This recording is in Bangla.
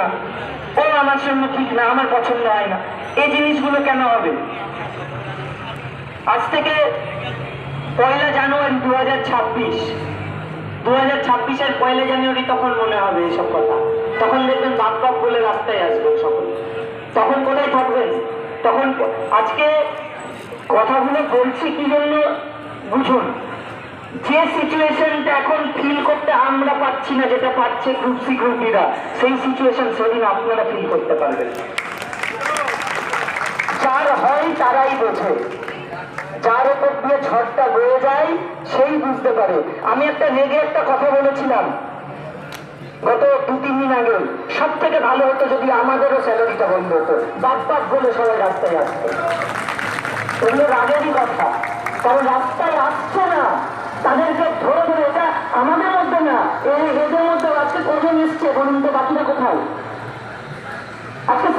না, ও আমার জন্য ঠিক না, আমার পছন্দ হয় না, এই জিনিসগুলো কেন হবে? আজ থেকে 1 জানুয়ারি 2026-এর 1 জানুয়ারি তখন মনে হবে এসব কথা। তখন দেখবেন বাপ বাপ বলে রাস্তায় আসবেন সকলে। তখন কোথায় থাকবেন? তখন আজকে কথাগুলো বলছি কি জন্য বুঝুন, যে সিচুয়েশনটা এখন ফিল করতে আমরা পাচ্ছি না, যেটা পাচ্ছে গ্রুপ সি গ্রুপ বিরা, সেই সিচুয়েশন সেদিন আপনারা ফিল করতে পারবেন। যার হয় তারাই বোঝে, যার উপর দিয়ে ঝড়টা বয়ে যায় সেই বুঝতে পারে। আমি একটা রেগে একটা কথা বলেছিলাম গত 2-3 দিন আগে, সব থেকে ভালো হতো যদি আমাদেরও স্যালারিটা বন্ধ হতো, বাপ বাপ বলে সবাই রাস্তায় আসতো। এগুলো রাগেরই কথা, কারণ রাস্তায় আসছে না, তাদেরকে ধরে ধরে, এটা আমাদের মধ্যে না, এদের মধ্যে আজকে কজন এসছে বলুন তো, বাকিরা কোথায়? আজকে